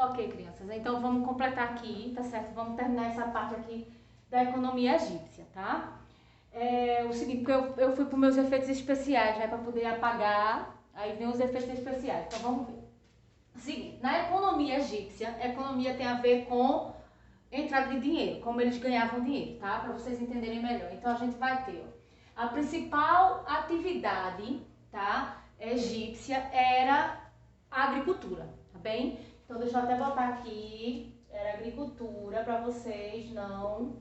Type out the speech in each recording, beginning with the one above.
Ok, crianças, então vamos completar aqui, tá certo? Vamos terminar essa parte aqui da economia egípcia, tá? O seguinte, porque eu fui para os meus efeitos especiais, né, para poder apagar, aí vem os efeitos especiais, então vamos ver. Seguinte, na economia egípcia, a economia tem a ver com entrada de dinheiro, como eles ganhavam dinheiro, tá? Para vocês entenderem melhor. Então a gente vai ter, ó, a principal atividade, tá, egípcia era a agricultura, tá bem? Então deixa eu até botar aqui, era agricultura para vocês não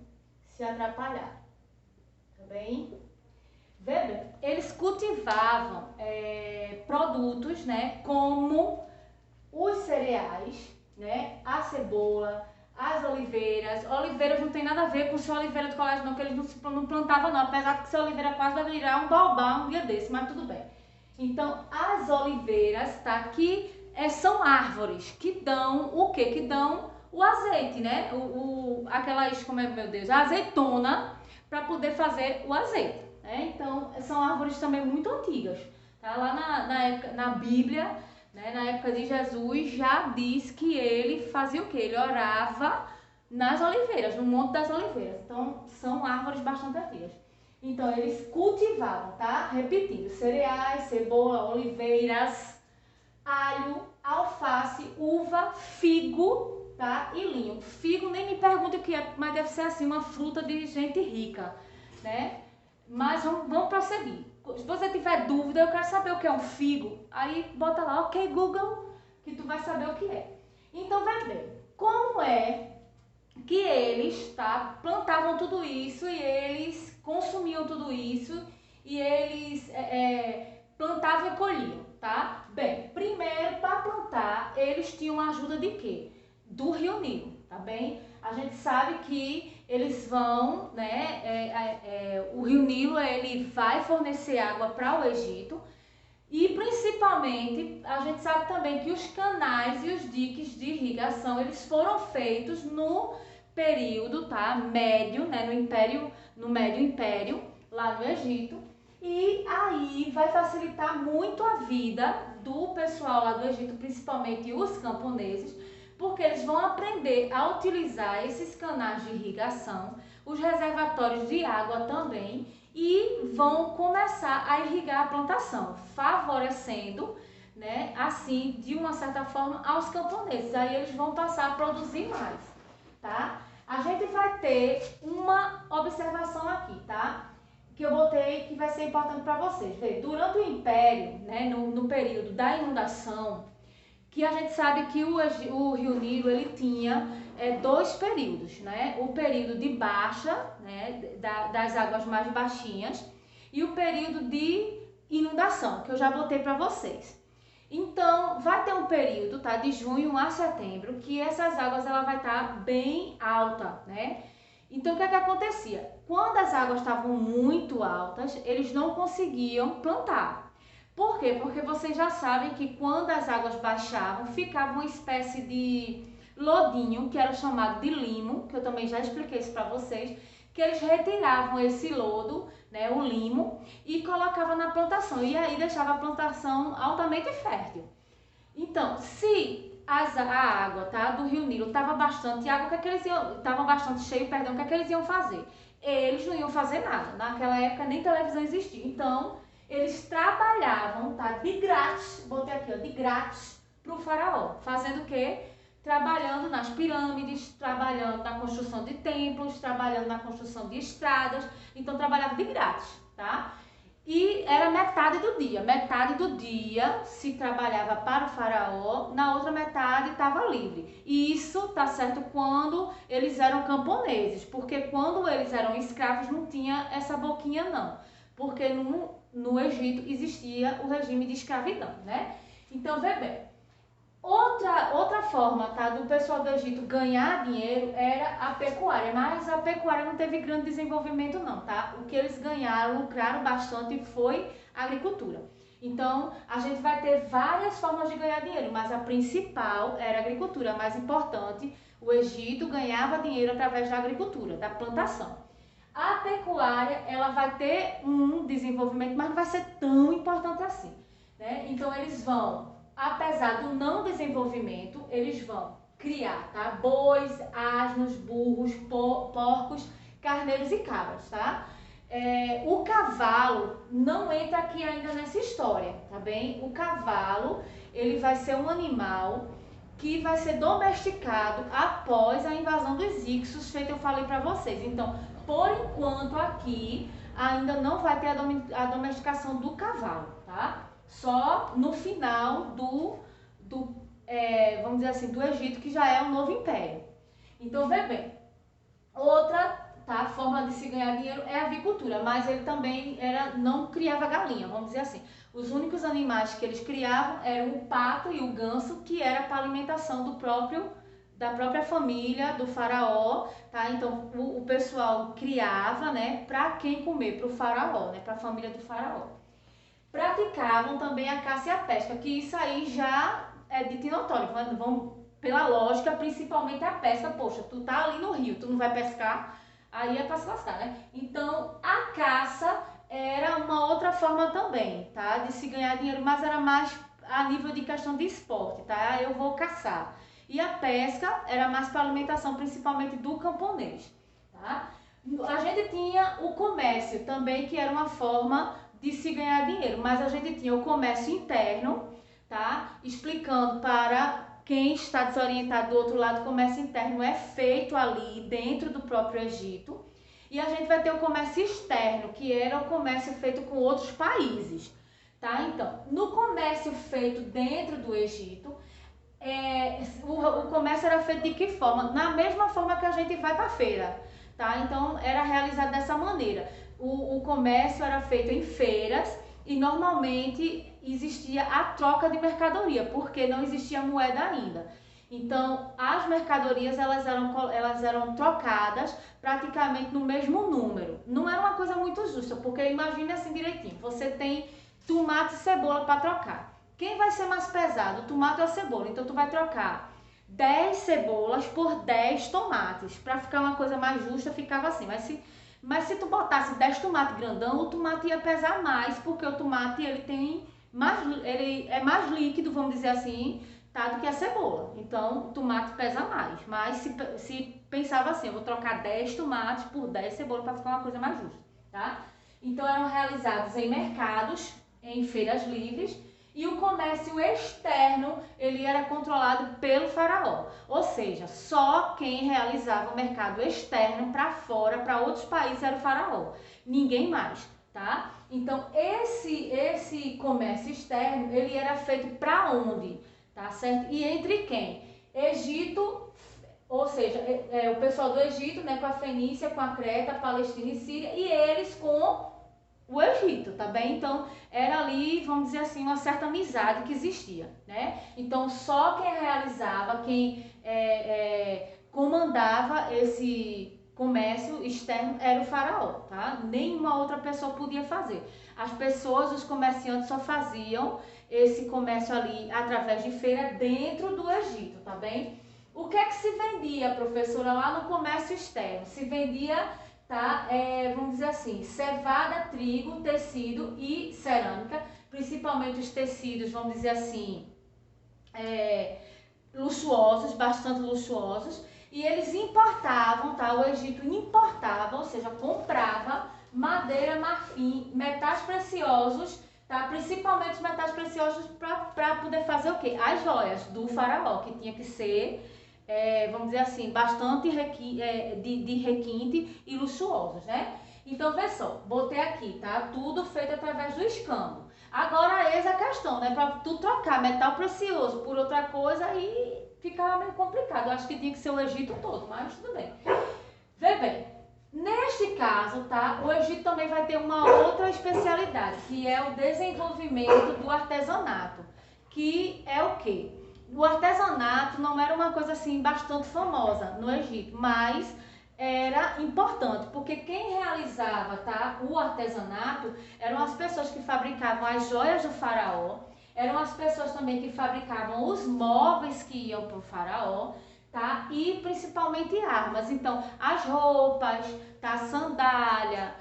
se atrapalharem, tá bem? Vê, eles cultivavam produtos, né, como os cereais, né, a cebola, as oliveiras. Oliveiras não tem nada a ver com ser oliveira de colégio não, que eles não plantavam não, apesar de que ser oliveira quase vai virar um baobá um dia desse, mas tudo bem. Então, as oliveiras, tá, que são árvores que dão o quê? Que dão o azeite, né, aquelas, como é, meu Deus, a azeitona para poder fazer o azeite, né? Então, são árvores também muito antigas, tá, lá na época, na Bíblia, né, na época de Jesus, já diz que ele fazia o quê? Ele orava nas oliveiras, no Monte das Oliveiras. Então, são árvores bastante antigas. Então, eles cultivavam, tá? Repetindo, cereais, cebola, oliveiras, alho, alface, uva, figo, tá? E linho. Figo, nem me pergunte o que é, mas deve ser assim, uma fruta de gente rica, né? Mas vamos prosseguir. Se você tiver dúvida, eu quero saber o que é um figo, aí bota lá, ok, Google, que tu vai saber o que é. Então, vai ver, como é que eles, tá, plantavam tudo isso e eles consumiam tudo isso e eles plantavam e colhiam, tá? Bem, primeiro, para plantar, eles tinham a ajuda de quê? Do Rio Nilo, tá bem? A gente sabe que eles vão, né, o Rio Nilo, ele vai fornecer água para o Egito e principalmente a gente sabe também que os canais e os diques de irrigação, eles foram feitos no período, tá, médio, né, no Médio Império, lá no Egito, e aí vai facilitar muito a vida do pessoal lá do Egito, principalmente os camponeses, porque eles vão aprender a utilizar esses canais de irrigação, os reservatórios de água também, e vão começar a irrigar a plantação, favorecendo, né, assim, de uma certa forma, aos camponeses. Aí eles vão passar a produzir mais, tá? A gente vai ter uma observação aqui, tá? Que eu botei que vai ser importante para vocês. Vê, durante o Império, né, no período da inundação, que a gente sabe que o Rio Nilo, ele tinha dois períodos, né? O período de baixa, né, das águas mais baixinhas, e o período de inundação, que eu já botei para vocês. Então, vai ter um período, tá, de junho a setembro, que essas águas ela vai estar bem alta, né? Então, o que é que acontecia? Quando as águas estavam muito altas, eles não conseguiam plantar. Por quê? Porque vocês já sabem que quando as águas baixavam, ficava uma espécie de lodinho, que era chamado de limo, que eu também já expliquei isso para vocês, que eles retiravam esse lodo, né, o limo, e colocavam na plantação, e aí deixava a plantação altamente fértil. Então, se a água, tá, do Rio Nilo estava bastante água, o que é que eles iam, estava bastante cheio, perdão, o que é que eles iam fazer? Eles não iam fazer nada. Naquela época nem televisão existia. Então, eles trabalhavam, tá, de grátis, botei aqui, ó, de grátis para o faraó, fazendo o quê? Trabalhando nas pirâmides, trabalhando na construção de templos, trabalhando na construção de estradas. Então, trabalhava de grátis, tá? E era metade do dia se trabalhava para o faraó, na outra metade estava livre. E isso tá certo quando eles eram camponeses, porque quando eles eram escravos não tinha essa boquinha não, porque no Egito existia o regime de escravidão, né? Então, vê bem, outra forma, tá, do pessoal do Egito ganhar dinheiro era a pecuária, mas a pecuária não teve grande desenvolvimento não, tá? O que eles ganharam, lucraram bastante foi a agricultura. Então, a gente vai ter várias formas de ganhar dinheiro, mas a principal era a agricultura, a mais importante. O Egito ganhava dinheiro através da agricultura, da plantação. A pecuária, ela vai ter um desenvolvimento, mas não vai ser tão importante assim, né? Então, eles vão, apesar do não desenvolvimento, eles vão criar, tá? Bois, asnos, burros, porcos, carneiros e cabras, tá? O cavalo não entra aqui ainda nessa história, tá bem? O cavalo, ele vai ser um animal que vai ser domesticado após a invasão dos Ixos, feito eu falei para vocês. Então, por enquanto aqui, ainda não vai ter a domesticação do cavalo, tá? Só no final vamos dizer assim, do Egito, que já é um novo império. Então, vê bem, outra forma de se ganhar dinheiro é a avicultura, mas ele também não criava galinha, vamos dizer assim. Os únicos animais que eles criavam eram o pato e o ganso, que era para alimentação da própria família do faraó, tá? Então o pessoal criava, né, para quem comer, para o faraó, né, para a família do faraó. Praticavam também a caça e a pesca, que isso aí já é dito e notório. Vamos, pela lógica, principalmente a pesca. Poxa, tu tá ali no rio, tu não vai pescar, aí é para se lascar, né? Então a caça era uma outra forma também, tá? De se ganhar dinheiro, mas era mais a nível de questão de esporte, tá? Eu vou caçar. E a pesca era mais para alimentação, principalmente do camponês, tá? A gente tinha o comércio também, que era uma forma de se ganhar dinheiro, mas a gente tinha o comércio interno, tá? Explicando para quem está desorientado do outro lado, o comércio interno é feito ali dentro do próprio Egito. E a gente vai ter o comércio externo, que era o comércio feito com outros países, tá? Então, no comércio feito dentro do Egito, o comércio era feito de que forma? Na mesma forma que a gente vai para a feira, tá? Então, era realizado dessa maneira. O comércio era feito em feiras e normalmente existia a troca de mercadoria, porque não existia moeda ainda. Então, as mercadorias elas eram trocadas praticamente no mesmo número. Não era uma coisa muito justa, porque imagine assim direitinho, você tem tomate e cebola para trocar. Quem vai ser mais pesado, o tomate ou a cebola? Então, tu vai trocar 10 cebolas por 10 tomates. Para ficar uma coisa mais justa, ficava assim. Mas se tu botasse 10 tomates grandão, o tomate ia pesar mais, porque o tomate ele é mais líquido, vamos dizer assim, tá, do que a cebola. Então, o tomate pesa mais. Mas se pensava assim, eu vou trocar 10 tomates por 10 cebolas para ficar uma coisa mais justa, tá? Então, eram realizados em mercados, em feiras livres, e o comércio externo, ele era controlado pelo faraó. Ou seja, só quem realizava o mercado externo para fora, para outros países, era o faraó. Ninguém mais, tá? Então, esse comércio externo, ele era feito para onde? Tá certo? E entre quem? Egito, ou seja, o pessoal do Egito, né, com a Fenícia, com a Creta, Palestina e Síria, e eles com o Egito, tá bem? Então, era ali, vamos dizer assim, uma certa amizade que existia, né? Então, só quem realizava, quem comandava esse comércio externo era o faraó, tá? Nenhuma outra pessoa podia fazer. As pessoas, os comerciantes só faziam esse comércio ali através de feira dentro do Egito, tá bem? O que é que se vendia, professora, lá no comércio externo? Se vendia, tá? Vamos dizer assim, cevada, trigo, tecido e cerâmica, principalmente os tecidos, vamos dizer assim, luxuosos, bastante luxuosos, e eles importavam, tá? O Egito importava, ou seja, comprava madeira, marfim, metais preciosos, tá? Principalmente os metais preciosos para poder fazer o quê? As joias do faraó, que tinha que ser, vamos dizer assim, bastante de requinte e luxuosos, né? Então, vê só, botei aqui, tá? Tudo feito através do escambo. Agora, eis a questão, né? Para tu trocar metal precioso por outra coisa, aí ficava meio complicado. Eu acho que tinha que ser o Egito todo, mas tudo bem. Vê bem, neste caso, tá? O Egito também vai ter uma outra especialidade, que é o desenvolvimento do artesanato, que é o quê? O artesanato não era uma coisa assim bastante famosa no Egito, mas era importante, porque quem realizava, tá, o artesanato eram as pessoas que fabricavam as joias do faraó, eram as pessoas também que fabricavam os móveis que iam para o faraó, tá? E principalmente armas. Então, as roupas, tá? Sandália,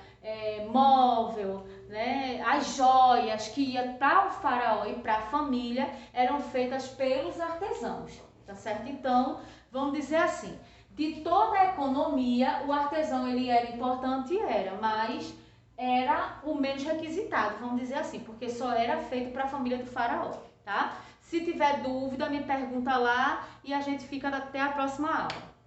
móvel, né? As joias que iam para o faraó e para a família eram feitas pelos artesãos. tá certo? Então, vamos dizer assim, de toda a economia, o artesão ele era importante, mas era o menos requisitado, vamos dizer assim, porque só era feito para a família do faraó, tá? Se tiver dúvida, me pergunta lá e a gente fica até a próxima aula.